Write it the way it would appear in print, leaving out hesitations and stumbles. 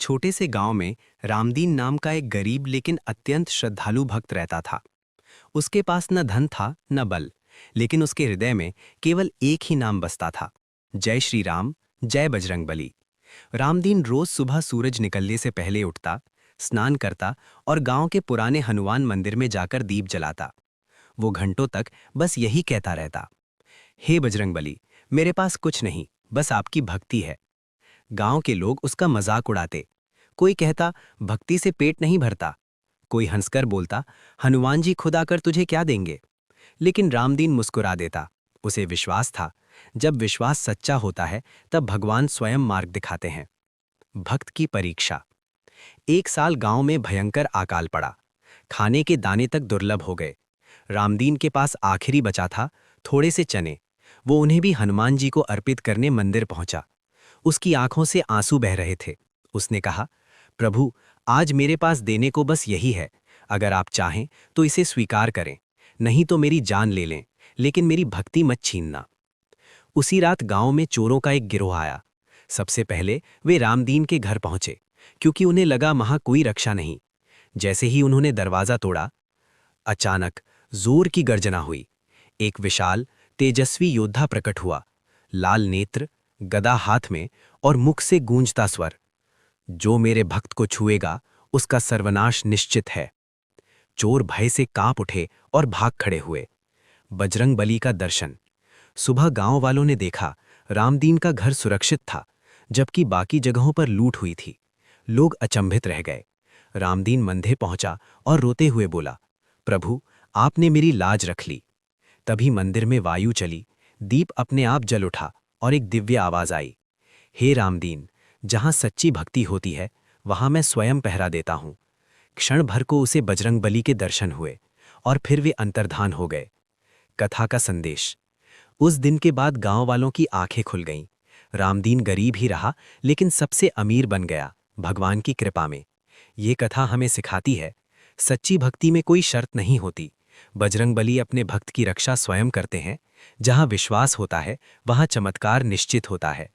छोटे से गांव में रामदीन नाम का एक गरीब लेकिन अत्यंत श्रद्धालु भक्त रहता था। उसके पास न धन था न बल, लेकिन उसके हृदय में केवल एक ही नाम बसता था, जय श्री राम, जय बजरंगबली। रामदीन रोज सुबह सूरज निकलने से पहले उठता, स्नान करता और गांव के पुराने हनुमान मंदिर में जाकर दीप जलाता। वो घंटों तक बस यही कहता रहता, हे बजरंगबली, मेरे पास कुछ नहीं, बस आपकी भक्ति है। गांव के लोग उसका मजाक उड़ाते। कोई कहता, भक्ति से पेट नहीं भरता। कोई हंसकर बोलता, हनुमान जी खुद आकर तुझे क्या देंगे। लेकिन रामदीन मुस्कुरा देता। उसे विश्वास था, जब विश्वास सच्चा होता है तब भगवान स्वयं मार्ग दिखाते हैं। भक्त की परीक्षा। एक साल गांव में भयंकर अकाल पड़ा। खाने के दाने तक दुर्लभ हो गए। रामदीन के पास आखिरी बचा था, थोड़े से चने। वो उन्हें भी हनुमान जी को अर्पित करने मंदिर पहुंचा। उसकी आंखों से आंसू बह रहे थे। उसने कहा, प्रभु, आज मेरे पास देने को बस यही है। अगर आप चाहें तो इसे स्वीकार करें, नहीं तो मेरी जान ले लें, लेकिन मेरी भक्ति मत छीनना। उसी रात गांव में चोरों का एक गिरोह आया। सबसे पहले वे रामदीन के घर पहुंचे, क्योंकि उन्हें लगा वहां कोई रक्षा नहीं। जैसे ही उन्होंने दरवाजा तोड़ा, अचानक जोर की गर्जना हुई। एक विशाल तेजस्वी योद्धा प्रकट हुआ, लाल नेत्र, गदा हाथ में और मुख से गूंजता स्वर, जो मेरे भक्त को छुएगा उसका सर्वनाश निश्चित है। चोर भय से कांप उठे और भाग खड़े हुए। बजरंगबली का दर्शन। सुबह गांव वालों ने देखा, रामदीन का घर सुरक्षित था, जबकि बाकी जगहों पर लूट हुई थी। लोग अचंभित रह गए। रामदीन मंदिर पहुंचा और रोते हुए बोला, प्रभु, आपने मेरी लाज रख ली। तभी मंदिर में वायु चली, दीप अपने आप जल उठा और एक दिव्य आवाज आई, हे रामदीन, जहां सच्ची भक्ति होती है वहां मैं स्वयं पहरा देता हूं। क्षण भर को उसे बजरंगबली के दर्शन हुए और फिर वे अंतर्धान हो गए। कथा का संदेश। उस दिन के बाद गांव वालों की आंखें खुल गईं। रामदीन गरीब ही रहा, लेकिन सबसे अमीर बन गया, भगवान की कृपा में। ये कथा हमें सिखाती है, सच्ची भक्ति में कोई शर्त नहीं होती। बजरंगबली अपने भक्त की रक्षा स्वयं करते हैं। जहां विश्वास होता है वहां चमत्कार निश्चित होता है।